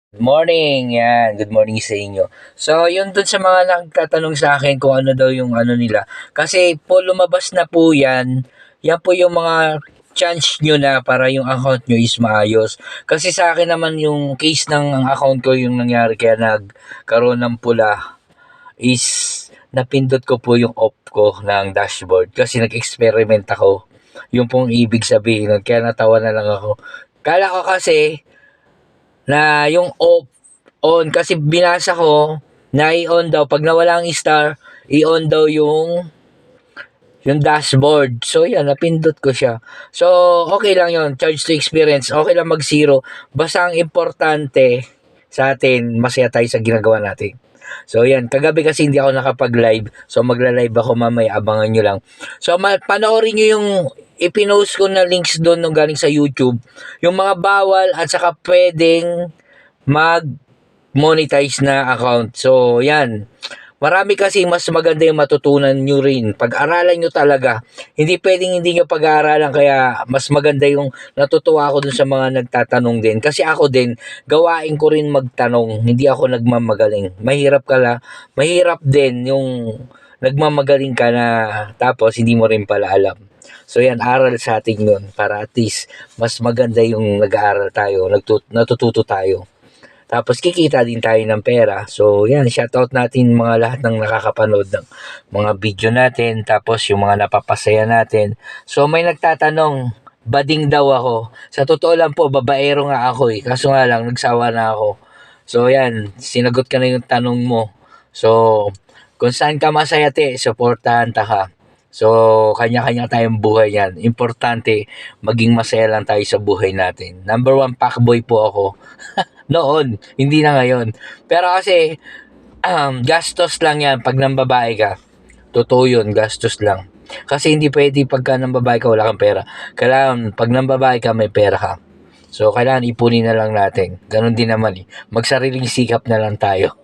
Good morning, yan. Good morning sa inyo. So, yun dun sa mga nagtatanong sa akin kung ano daw yung ano nila. Kasi po lumabas na po yan. Yan po yung mga chance nyo na para yung account nyo is maayos. Kasi sa akin naman yung case ng account ko yung nangyari kaya nagkaroon ng pula is napindot ko po yung off ko ng dashboard kasi nag-experiment ako. Yung pong ibig sabihin nun. Kaya natawa na lang ako. Kala ko kasi na yung off on kasi binasa ko na i-on daw pag nawala ang star i-on daw yung dashboard. So yan, napindot ko siya. So okay lang yon, charge to experience, okay lang mag zero basta ang importante sa atin masaya tayo sa ginagawa natin. So yan, kagabi kasi hindi ako nakapag-live. So magla-live ako mamaya, abangan nyo lang. So panoorin nyo yung ipinost ko na links doon nung galing sa YouTube. Yung mga bawal at saka pwedeng mag-monetize na account. So yan, marami kasi mas maganda yung matutunan nyo rin. Pag-aralan nyo talaga. Hindi pwedeng hindi nyo pag-aaralan kaya mas maganda yung natutuwa ako dun sa mga nagtatanong din. Kasi ako din, gawain ko rin magtanong. Hindi ako nagmamagaling. Mahirap din yung nagmamagaling ka na tapos hindi mo rin pala alam. So yan, aral sa atin yun para at least mas maganda yung nag-aaral tayo, natututo tayo. Tapos kikita din tayo ng pera. So yan, shoutout natin mga lahat ng nakakapanood ng mga video natin. Tapos yung mga napapasaya natin. So may nagtatanong, bading daw ako. Sa totoo lang po, babaero nga ako eh. Kaso nga lang, nagsawa na ako. So yan, sinagot ka na yung tanong mo. So, kung saan ka masaya supportahan ta ka. So, kanya-kanya tayong buhay yan. Importante, maging masaya lang tayo sa buhay natin. Number one, fuckboy po ako. Noon, hindi na ngayon. Pero kasi, gastos lang yan pag nang babae ka. Totoo yun, gastos lang. Kasi hindi pwede pagka nang babae ka, wala kang pera. Kailangan, pag nang babae ka, may pera ka. So, kailangan ipunin na lang natin. Ganon din naman eh. Magsariling sikap na lang tayo.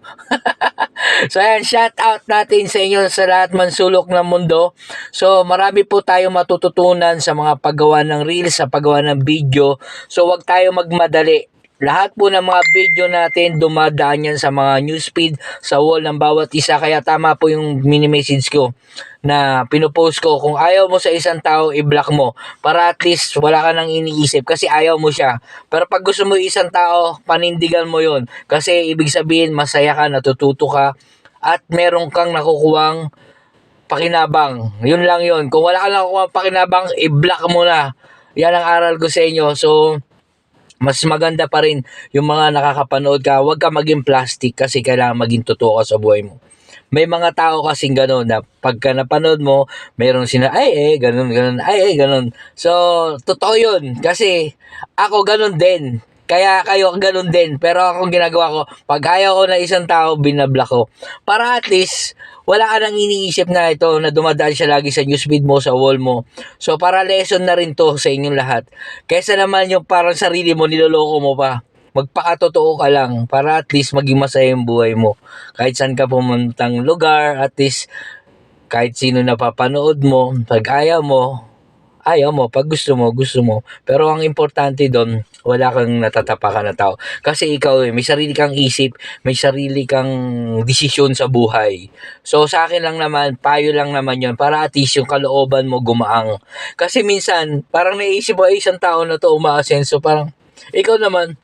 So ayan, shout out natin sa inyo sa lahat man sulok ng mundo. So marami po tayong matututunan sa mga paggawa ng reels, sa paggawa ng video. So wag tayo magmadali. Lahat po ng mga video natin dumadaan yan sa mga newsfeed, sa wall ng bawat isa. Kaya tama po yung mini-message ko na pinopost ko. Kung ayaw mo sa isang tao, i-block mo. Para at least wala ka nang iniisip kasi ayaw mo siya. Pero pag gusto mo yung isang tao, panindigan mo yon. Kasi ibig sabihin, masaya ka, natututo ka, at meron kang nakukuhang pakinabang. Yun lang yun. Kung wala ka nakukuhang pakinabang, i-block mo na. Yan ang aral ko sa inyo. So, mas maganda pa rin yung mga nakakapanood ka. Huwag ka maging plastic kasi kailangan maging totoo ka sa buhay mo. May mga tao kasing gano'n na pagka napanood mo, mayroon sila, ganun, ganun, ganun. So, totoo yun. Kasi, ako ganun din. Kaya kayo ganun din. Pero akong ginagawa ko, pag ayaw ko na isang tao, binablock ko. Para at least, wala ka nang iniisip na ito na dumadaan siya lagi sa newsfeed mo, sa wall mo. So, para lesson na rin to sa inyong lahat. Kaysa naman yung parang sarili mo, niloloko mo pa. Magpakatotoo ka lang para at least maging masaya yung buhay mo. Kahit saan ka pumuntang lugar, at least kahit sino napapanood mo, pag ayaw mo. Pag gusto mo, gusto mo. Pero ang importante doon, wala kang natatapakan na tao. Kasi ikaw may sarili kang isip, may sarili kang desisyon sa buhay. So sa akin lang naman, payo lang naman yon para at least yung kalooban mo gumaang. Kasi minsan, parang naisip mo, isang tao na to umaasenso, parang ikaw naman,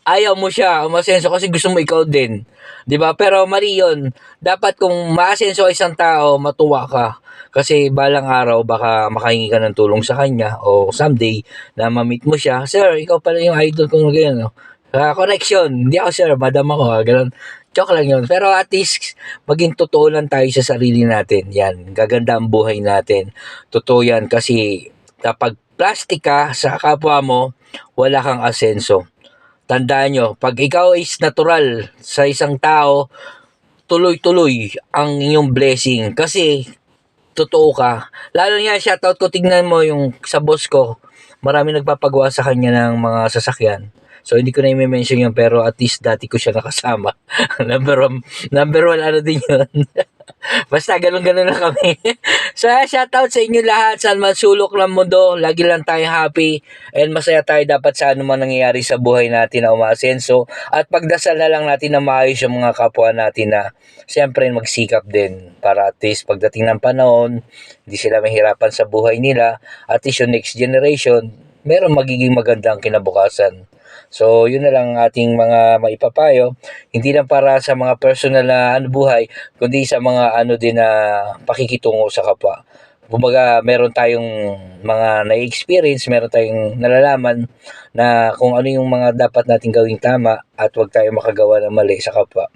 ayaw mo siya umasenso kasi gusto mo ikaw din. 'Di ba? Pero mali 'yon. Dapat kung maasenso isang tao, matuwa ka. Kasi balang araw baka makahingi ka ng tulong sa kanya o someday na ma-meet mo siya. Sir, ikaw pala yung idol ko ng ganyan, no? Correction. Hindi ako sir, madam ako, ganun. Joke lang yun. Pero at least, maging totoo lang tayo sa sarili natin. Yan, gaganda ang buhay natin. Totoo yan kasi kapag plastic ka sa kapwa mo, wala kang asenso. Tandaan nyo, pag ikaw is natural sa isang tao, tuloy-tuloy ang inyong blessing. Kasi, totoo ka. Lalo niya, shoutout ko, tignan mo yung sa boss ko. Marami nagpapagawa sa kanya ng mga sasakyan. So, hindi ko na i-mention yun, pero at least dati ko siya nakasama. number one ano din yun. Basta ganun-ganun lang kami. So, shoutout sa inyo lahat, saan man sulok ng mundo, lagi lang tayo happy and masaya tayo dapat sa ano man nangyayari sa buhay natin na umaasenso at pagdasal na lang natin na maayos yung mga kapwa natin na siyempre magsikap din para at least pagdating ng panahon, hindi sila mahirapan sa buhay nila, at least yung next generation, meron magiging magandang kinabukasan. So, yun na lang ang ating mga maipapayo. Hindi lang para sa mga personal na buhay, kundi sa mga ano din na pakikitungo sa kapwa. Kumbaga, meron tayong mga na-experience, meron tayong nalalaman na kung ano yung mga dapat nating gawing tama at huwag tayong makagawa ng mali sa kapwa.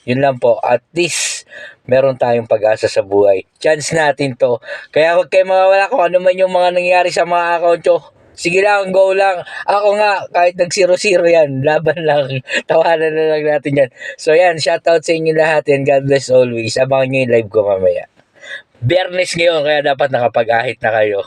Yun lang po. At least, meron tayong pag-asa sa buhay. Chance natin to. Kaya huwag kayo mawawala kung ano man yung mga nangyayari sa mga account nyo. Sige lang, go lang. Ako nga, kahit nag-0-0 yan, laban lang. Tawanan na lang natin yan. So yan, shoutout sa inyo lahat and God bless always. Abangan nyo yung live ko mamaya. Biyernes ngayon, kaya dapat nakapag-ahit na kayo.